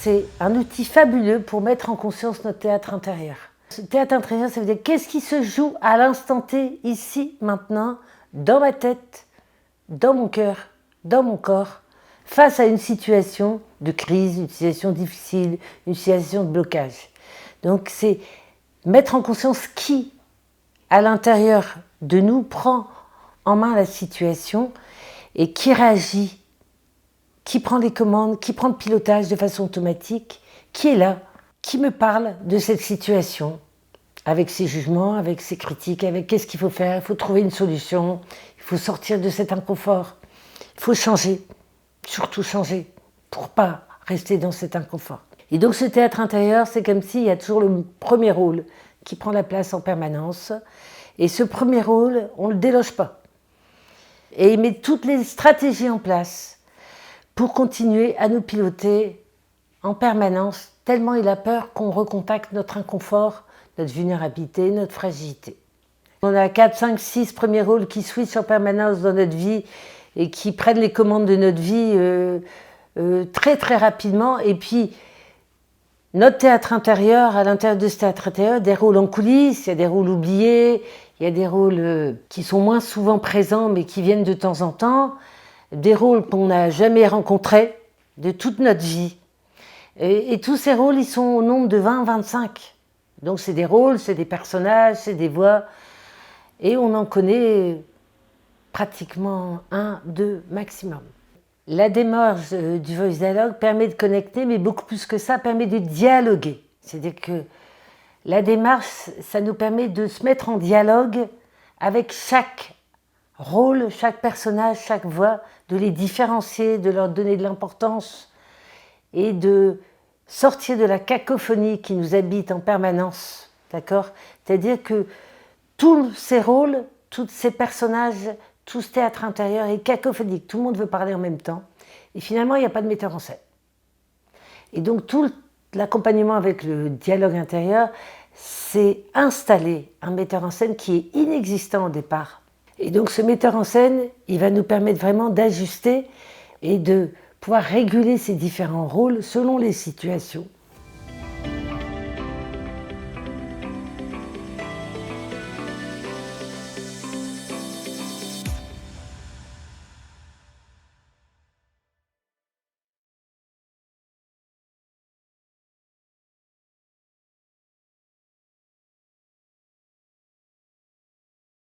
c'est un outil fabuleux pour mettre en conscience notre théâtre intérieur. Ce théâtre intérieur, ça veut dire qu'est-ce qui se joue à l'instant T, ici, maintenant, dans ma tête, dans mon cœur, dans mon corps, face à une situation de crise, une situation difficile, une situation de blocage. Donc c'est mettre en conscience qui, à l'intérieur de nous, prend en main la situation et qui réagit, qui prend les commandes, qui prend le pilotage de façon automatique, qui est là, qui me parle de cette situation, avec ses jugements, avec ses critiques, avec qu'est-ce qu'il faut faire, il faut trouver une solution, il faut sortir de cet inconfort, il faut changer, surtout changer, pour pas rester dans cet inconfort. Et donc ce théâtre intérieur, c'est comme s'il y a toujours le premier rôle qui prend la place en permanence, et ce premier rôle, on ne le déloge pas. Et il met toutes les stratégies en place pour continuer à nous piloter en permanence, tellement il a peur qu'on recontacte notre inconfort, notre vulnérabilité, notre fragilité. On a 4, 5, 6 premiers rôles qui switchent en permanence dans notre vie et qui prennent les commandes de notre vie très très rapidement. Et puis, notre théâtre intérieur, à l'intérieur de ce théâtre intérieur, des rôles en coulisses, il y a des rôles oubliés, il y a des rôles qui sont moins souvent présents mais qui viennent de temps en temps, des rôles qu'on n'a jamais rencontrés de toute notre vie. Et tous ces rôles, ils sont au nombre de 20, 25. Donc c'est des rôles, c'est des personnages, c'est des voix. Et on en connaît pratiquement 1, 2 maximum. La démarche du Voice Dialogue permet de connecter, mais beaucoup plus que ça, permet de dialoguer. C'est-à-dire que la démarche, ça nous permet de se mettre en dialogue avec chaque rôle, chaque personnage, chaque voix, de les différencier, de leur donner de l'importance et de sortir de la cacophonie qui nous habite en permanence, d'accord ? C'est-à-dire que tous ces rôles, tous ces personnages, tout ce théâtre intérieur est cacophonique, tout le monde veut parler en même temps, et finalement il n'y a pas de metteur en scène. Et donc tout l'accompagnement avec le dialogue intérieur, c'est installer un metteur en scène qui est inexistant au départ. Et donc ce metteur en scène, il va nous permettre vraiment d'ajuster et de pouvoir réguler ces différents rôles selon les situations.